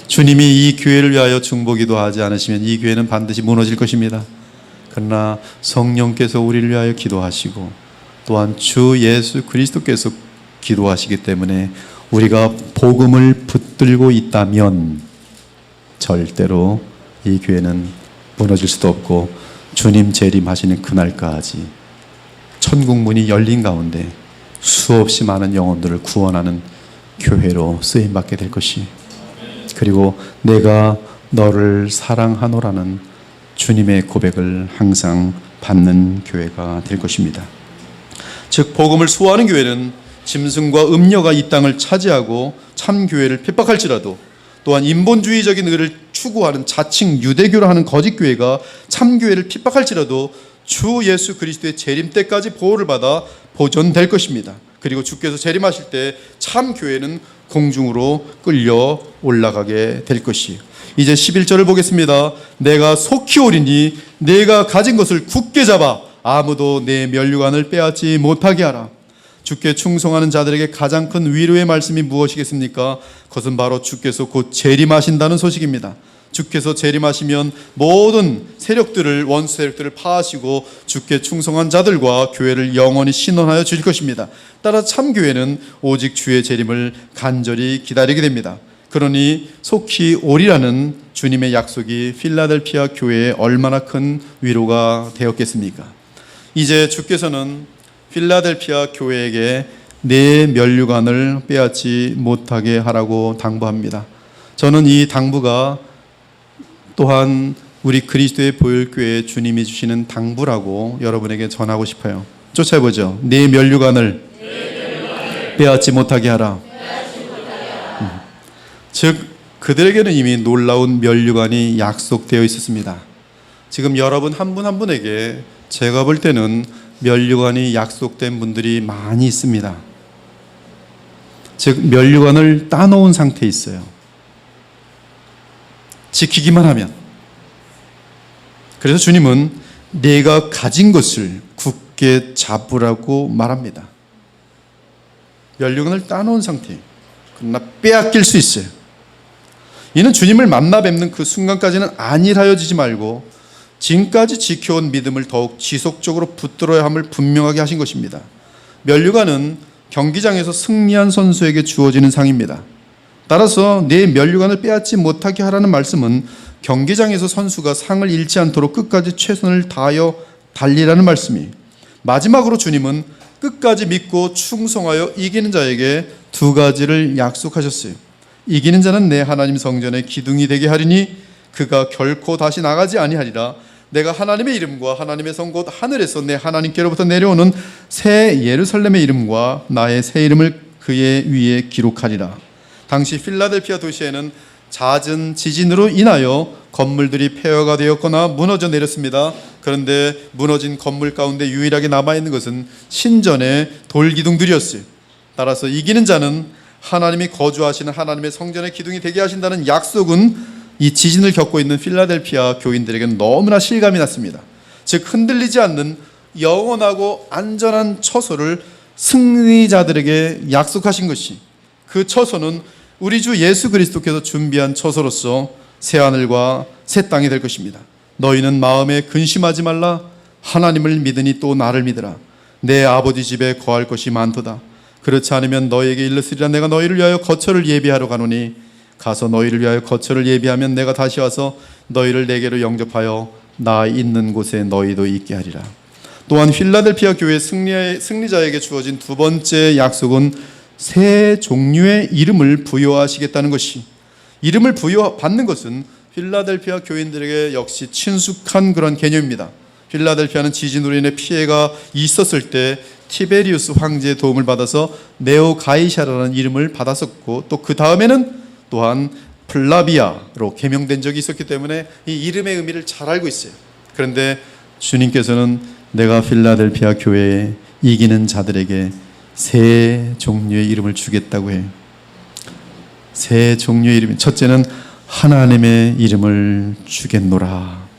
주님이 이 교회를 위하여 중보기도 하지 않으시면 이 교회는 반드시 무너질 것입니다. 그러나 성령께서 우리를 위하여 기도하시고 또한 주 예수 그리스도께서 기도하시기 때문에 우리가 복음을 붙들고 있다면 절대로 이 교회는 무너질 수도 없고 주님 재림하시는 그날까지 천국 문이 열린 가운데 수없이 많은 영혼들을 구원하는 교회로 쓰임받게 될 것이, 그리고 내가 너를 사랑하노라는 주님의 고백을 항상 받는 교회가 될 것입니다. 즉 복음을 수호하는 교회는 짐승과 음녀가 이 땅을 차지하고 참 교회를 핍박할지라도, 또한 인본주의적인 의를 추구하는 자칭 유대교라 하는 거짓 교회가 참 교회를 핍박할지라도 주 예수 그리스도의 재림 때까지 보호를 받아 보존될 것입니다. 그리고 주께서 재림하실 때 참 교회는 공중으로 끌려 올라가게 될 것이에요. 이제 11절을 보겠습니다. 내가 속히 오리니 내가 가진 것을 굳게 잡아 아무도 내 면류관을 빼앗지 못하게 하라. 주께 충성하는 자들에게 가장 큰 위로의 말씀이 무엇이겠습니까? 그것은 바로 주께서 곧 재림하신다는 소식입니다. 주께서 재림하시면 모든 세력들을, 원수 세력들을 파하시고 주께 충성한 자들과 교회를 영원히 신원하여 주실 것입니다. 따라 참 교회는 오직 주의 재림을 간절히 기다리게 됩니다. 그러니 속히 오리라는 주님의 약속이 필라델피아 교회에 얼마나 큰 위로가 되었겠습니까? 이제 주께서는 필라델피아 교회에게 내 면류관을 빼앗지 못하게 하라고 당부합니다. 저는 이 당부가 또한 우리 그리스도의 보혈교회에 주님이 주시는 당부라고 여러분에게 전하고 싶어요. 쫓아보죠. 내 면류관을 빼앗지 못하게 하라. 즉 그들에게는 이미 놀라운 면류관이 약속되어 있었습니다. 지금 여러분 한 분 한 분에게 제가 볼 때는 면류관이 약속된 분들이 많이 있습니다. 즉 면류관을 따놓은 상태에 있어요. 지키기만 하면. 그래서 주님은 내가 가진 것을 굳게 잡으라고 말합니다. 면류관을 따놓은 상태예요. 그러나 빼앗길 수 있어요. 이는 주님을 만나 뵙는 그 순간까지는 안일하여지지 말고 지금까지 지켜온 믿음을 더욱 지속적으로 붙들어야 함을 분명하게 하신 것입니다. 면류관은 경기장에서 승리한 선수에게 주어지는 상입니다. 따라서 내 면류관을 빼앗지 못하게 하라는 말씀은 경기장에서 선수가 상을 잃지 않도록 끝까지 최선을 다하여 달리라는 말씀이, 마지막으로 주님은 끝까지 믿고 충성하여 이기는 자에게 두 가지를 약속하셨어요. 이기는 자는 내 하나님 성전의 기둥이 되게 하리니 그가 결코 다시 나가지 아니하리라. 내가 하나님의 이름과 하나님의 성 곧 하늘에서 내 하나님께로부터 내려오는 새 예루살렘의 이름과 나의 새 이름을 그의 위에 기록하리라. 당시 필라델피아 도시에는 잦은 지진으로 인하여 건물들이 폐허가 되었거나 무너져 내렸습니다. 그런데 무너진 건물 가운데 유일하게 남아있는 것은 신전의 돌기둥들이었어요. 따라서 이기는 자는 하나님이 거주하시는 하나님의 성전의 기둥이 되게 하신다는 약속은 이 지진을 겪고 있는 필라델피아 교인들에게는 너무나 실감이 났습니다. 즉 흔들리지 않는 영원하고 안전한 처소를 승리자들에게 약속하신 것이, 그 처소는 우리 주 예수 그리스도께서 준비한 처소로서 새하늘과 새 땅이 될 것입니다. 너희는 마음에 근심하지 말라. 하나님을 믿으니 또 나를 믿으라. 내 아버지 집에 거할 것이 많도다. 그렇지 않으면 너희에게 일렀으리라. 내가 너희를 위하여 거처를 예비하러 가노니 가서 너희를 위하여 거처를 예비하면 내가 다시 와서 너희를 내게로 영접하여 나 있는 곳에 너희도 있게 하리라. 또한 필라델피아 교회 승리자에게 주어진 두 번째 약속은 새 종류의 이름을 부여하시겠다는 것이, 이름을 부여받는 것은 필라델피아 교인들에게 역시 친숙한 그런 개념입니다. 필라델피아는 지진으로 인해 피해가 있었을 때 티베리우스 황제의 도움을 받아서 네오가이샤라는 이름을 받았었고, 또 그 다음에는 또한 플라비아로 개명된 적이 있었기 때문에 이 이름의 의미를 잘 알고 있어요. 그런데 주님께서는 내가 필라델피아 교회에 이기는 자들에게 세 종류의 이름을 주겠다고 해요. 세 종류의 이름. 첫째는 하나님의 이름을 주겠노라.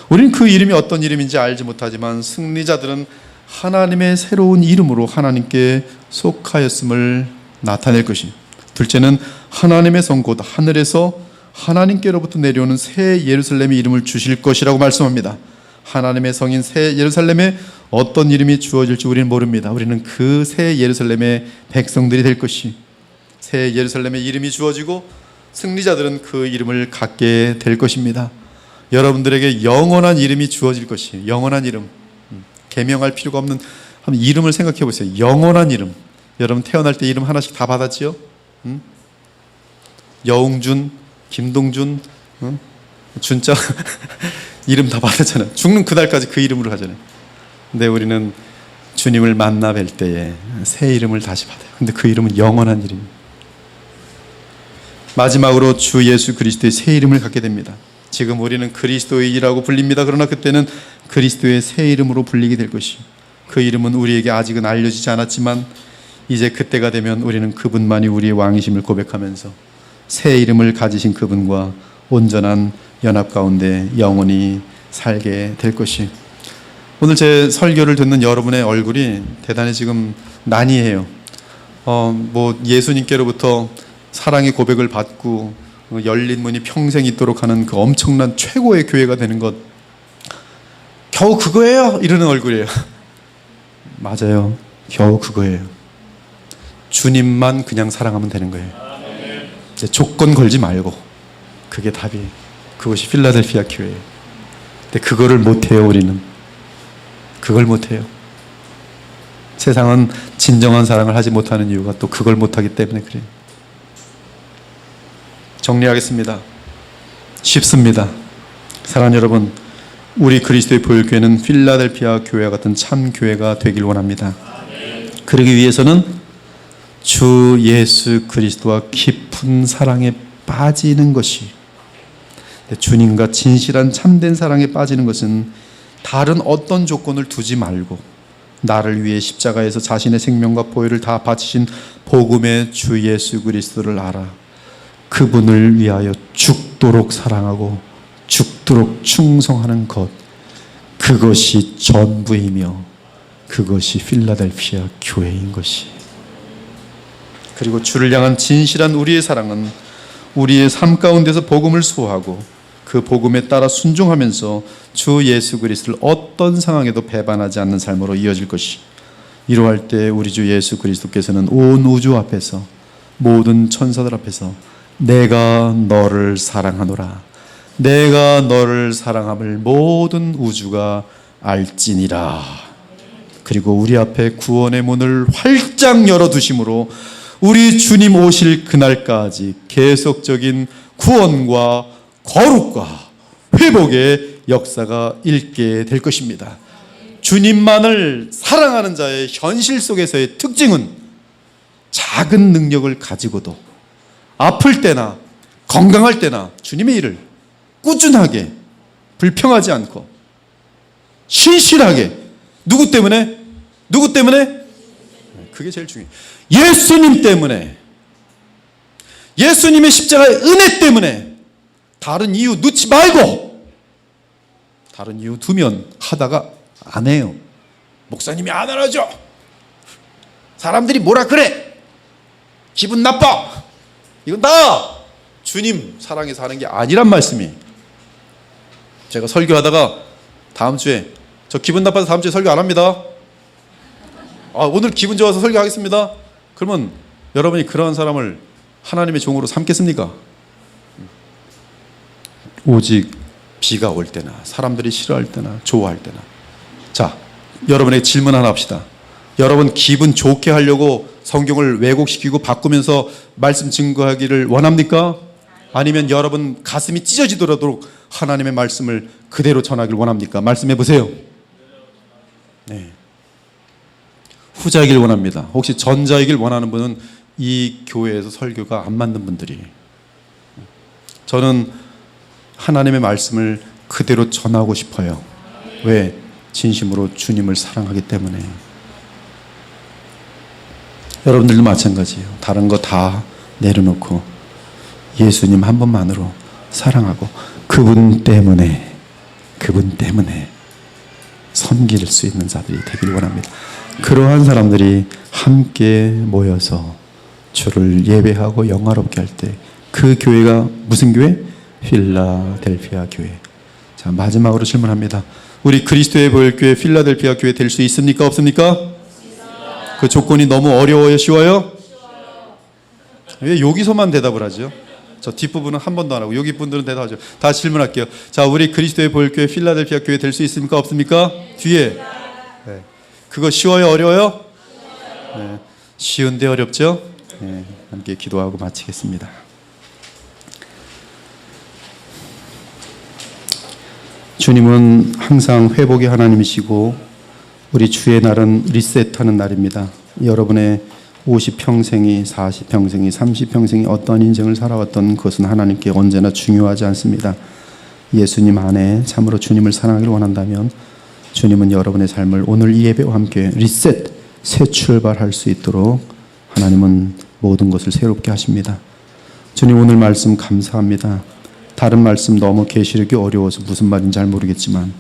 우리는 그 이름이 어떤 이름인지 알지 못하지만 승리자들은 하나님의 새로운 이름으로 하나님께 속하였음을 나타낼 것이. 둘째는 하나님의 성 곧 하늘에서 하나님께로부터 내려오는 새 예루살렘의 이름을 주실 것이라고 말씀합니다. 하나님의 성인 새 예루살렘에 어떤 이름이 주어질지 우리는 모릅니다. 우리는 그 새 예루살렘의 백성들이 될 것이, 새 예루살렘의 이름이 주어지고 승리자들은 그 이름을 갖게 될 것입니다. 여러분들에게 영원한 이름이 주어질 것이, 영원한 이름, 개명할 필요가 없는 한번 이름을 생각해 보세요. 영원한 이름. 여러분 태어날 때 이름 하나씩 다 받았지요? 여웅준, 김동준, 준자 이름 다 받았잖아요. 죽는 그날까지 그 이름으로 하잖아요. 근데 우리는 주님을 만나 뵐 때에 새 이름을 다시 받아요. 근데 그 이름은 영원한 이름입니다. 마지막으로 주 예수 그리스도의 새 이름을 갖게 됩니다. 지금 우리는 그리스도인이라고 불립니다. 그러나 그때는 그리스도의 새 이름으로 불리게 될 것이, 그 이름은 우리에게 아직은 알려지지 않았지만 이제 그때가 되면 우리는 그분만이 우리의 왕이심을 고백하면서 새 이름을 가지신 그분과 온전한 연합 가운데 영원히 살게 될 것이. 오늘 제 설교를 듣는 여러분의 얼굴이 대단히 지금 난이해요. 예수님께로부터 사랑의 고백을 받고 열린 문이 평생 있도록 하는 그 엄청난 최고의 교회가 되는 것, 겨우 그거예요? 이러는 얼굴이에요. 맞아요. 겨우 그거예요. 주님만 그냥 사랑하면 되는 거예요. 조건 걸지 말고. 그게 답이에요. 그것이 필라델피아 교회예요. 근데 그거를 못해요. 우리는 그걸 못해요. 세상은 진정한 사랑을 하지 못하는 이유가 또 그걸 못하기 때문에 그래요. 정리하겠습니다. 쉽습니다. 사랑하는 여러분, 우리 그리스도의 보혈교회는 필라델피아 교회와 같은 참 교회가 되길 원합니다. 그러기 위해서는 주 예수 그리스도와 깊은 사랑에 빠지는 것이, 주님과 진실한 참된 사랑에 빠지는 것은 다른 어떤 조건을 두지 말고 나를 위해 십자가에서 자신의 생명과 보혈을 다 바치신 복음의 주 예수 그리스도를 알아 그분을 위하여 죽도록 사랑하고 죽도록 충성하는 것, 그것이 전부이며 그것이 필라델피아 교회인 것이. 그리고 주를 향한 진실한 우리의 사랑은 우리의 삶 가운데서 복음을 수호하고 그 복음에 따라 순종하면서 주 예수 그리스도를 어떤 상황에도 배반하지 않는 삶으로 이어질 것이. 이러할 때 우리 주 예수 그리스도께서는 온 우주 앞에서, 모든 천사들 앞에서 내가 너를 사랑하노라, 내가 너를 사랑함을 모든 우주가 알지니라. 그리고 우리 앞에 구원의 문을 활짝 열어두심으로 우리 주님 오실 그날까지 계속적인 구원과 거룩과 회복의 역사가 일게 될 것입니다. 주님만을 사랑하는 자의 현실 속에서의 특징은 작은 능력을 가지고도 아플 때나 건강할 때나 주님의 일을 꾸준하게, 불평하지 않고 신실하게, 누구 때문에? 누구 때문에? 그게 제일 중요해요. 예수님 때문에, 예수님의 십자가의 은혜 때문에. 다른 이유 넣지 말고. 다른 이유 두면 하다가 안 해요. 목사님이 안 알아줘, 사람들이 뭐라 그래, 기분 나빠, 이건 다 주님 사랑해서 하는 게 아니란 말씀이. 제가 설교하다가 다음 주에 저 기분 나빠서 다음 주에 설교 안 합니다. 오늘 기분 좋아서 설교하겠습니다. 그러면 여러분이 그러한 사람을 하나님의 종으로 삼겠습니까? 오직 비가 올 때나 사람들이 싫어할 때나 좋아할 때나. 자, 여러분에게 질문 하나 합시다. 여러분 기분 좋게 하려고 성경을 왜곡시키고 바꾸면서 말씀 증거하기를 원합니까? 아니면 여러분 가슴이 찢어지더라도 하나님의 말씀을 그대로 전하길 원합니까? 말씀해 보세요. 네. 후자이길 원합니다. 혹시 전자이길 원하는 분은 이 교회에서 설교가 안 맞는 분들이에요. 저는 하나님의 말씀을 그대로 전하고 싶어요. 왜? 진심으로 주님을 사랑하기 때문에. 여러분들도 마찬가지예요. 다른 거 다 내려놓고 예수님 한 분만으로 사랑하고 그분 때문에 섬길 수 있는 자들이 되길 원합니다. 그러한 사람들이 함께 모여서 주를 예배하고 영화롭게 할 때 그 교회가 무슨 교회? 필라델피아 교회. 자, 마지막으로 질문합니다. 우리 그리스도의 보혈교회 필라델피아 교회 될 수 있습니까? 없습니까? 그 조건이 너무 어려워요? 쉬워요? 왜 여기서만 대답을 하죠? 저 뒷부분은 한 번도 안 하고 여기 분들은 대답하죠. 다시 질문할게요. 자, 우리 그리스도의 보혈교회 필라델피아 교회 될 수 있습니까? 없습니까? 뒤에. 네. 그거 쉬워요? 어려워요? 네. 쉬운데 어렵죠? 네. 함께 기도하고 마치겠습니다. 주님은 항상 회복의 하나님이시고 우리 주의 날은 리셋하는 날입니다. 여러분의 50평생이 40평생이 30평생이 어떤 인생을 살아왔던 그것은 하나님께 언제나 중요하지 않습니다. 예수님 안에 참으로 주님을 사랑하기를 원한다면 주님은 여러분의 삶을 오늘 이 예배와 함께 리셋, 새 출발할 수 있도록 하나님은 모든 것을 새롭게 하십니다. 주님 오늘 말씀 감사합니다. 다른 말씀 너무 계시력이 어려워서 무슨 말인지 잘 모르겠지만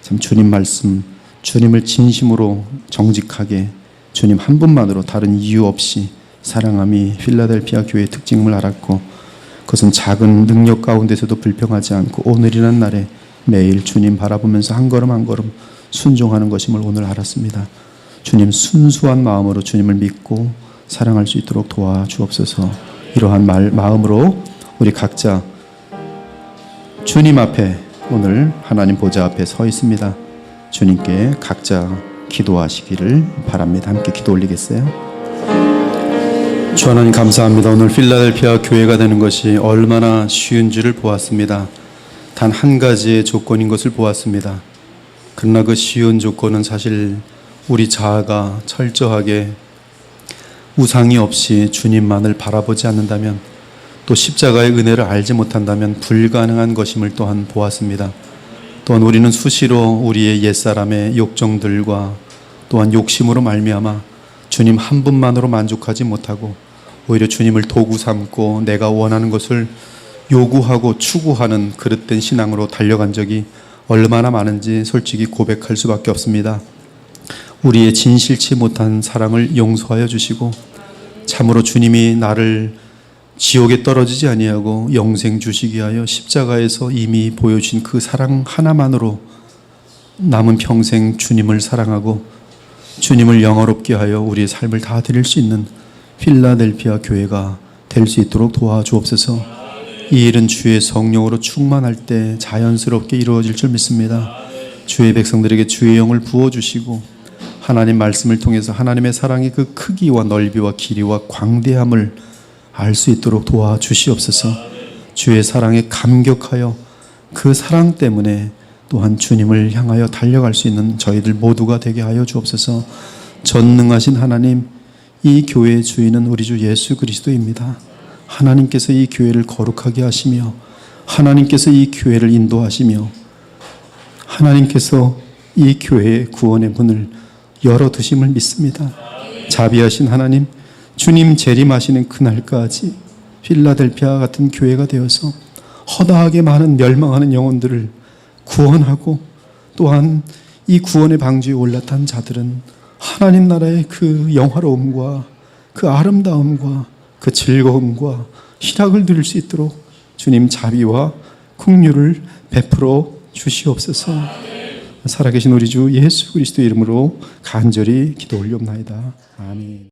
참 주님 말씀, 주님을 진심으로 정직하게 주님 한 분만으로 다른 이유 없이 사랑함이 필라델피아 교회의 특징을 알았고 그것은 작은 능력 가운데서도 불평하지 않고 오늘이라는 날에 매일 주님 바라보면서 한 걸음 한 걸음 순종하는 것임을 오늘 알았습니다. 주님 순수한 마음으로 주님을 믿고 사랑할 수 있도록 도와주옵소서. 이러한 마음으로 우리 각자 주님 앞에 오늘 하나님 보좌 앞에 서 있습니다. 주님께 각자 기도하시기를 바랍니다. 함께 기도 올리겠어요? 주 하나님 감사합니다. 오늘 필라델피아 교회가 되는 것이 얼마나 쉬운 줄을 보았습니다. 단 한 가지의 조건인 것을 보았습니다. 그러나 그 쉬운 조건은 사실 우리 자아가 철저하게 우상이 없이 주님만을 바라보지 않는다면 또 십자가의 은혜를 알지 못한다면 불가능한 것임을 또한 보았습니다. 또한 우리는 수시로 우리의 옛사람의 욕정들과 또한 욕심으로 말미암아 주님 한 분만으로 만족하지 못하고 오히려 주님을 도구 삼고 내가 원하는 것을 요구하고 추구하는 그릇된 신앙으로 달려간 적이 얼마나 많은지 솔직히 고백할 수밖에 없습니다. 우리의 진실치 못한 사랑을 용서하여 주시고 참으로 주님이 나를 지옥에 떨어지지 아니하고 영생 주시기 하여 십자가에서 이미 보여주신 그 사랑 하나만으로 남은 평생 주님을 사랑하고 주님을 영화롭게 하여 우리의 삶을 다 드릴 수 있는 필라델피아 교회가 될 수 있도록 도와주옵소서. 이 일은 주의 성령으로 충만할 때 자연스럽게 이루어질 줄 믿습니다. 주의 백성들에게 주의 영을 부어주시고 하나님 말씀을 통해서 하나님의 사랑의 그 크기와 넓이와 길이와 광대함을 알 수 있도록 도와주시옵소서. 주의 사랑에 감격하여 그 사랑 때문에 또한 주님을 향하여 달려갈 수 있는 저희들 모두가 되게 하여 주옵소서. 전능하신 하나님, 이 교회의 주인은 우리 주 예수 그리스도입니다. 하나님께서 이 교회를 거룩하게 하시며 하나님께서 이 교회를 인도하시며 하나님께서 이 교회의 구원의 문을 열어두심을 믿습니다. 자비하신 하나님, 주님 재림하시는 그날까지 필라델피아 같은 교회가 되어서 허다하게 많은 멸망하는 영혼들을 구원하고 또한 이 구원의 방주에 올라탄 자들은 하나님 나라의 그 영화로움과 그 아름다움과 그 즐거움과 희락을 누릴 수 있도록 주님 자비와 긍휼을 베풀어 주시옵소서. 살아계신 우리 주 예수 그리스도의 이름으로 간절히 기도 올리옵나이다. 아멘.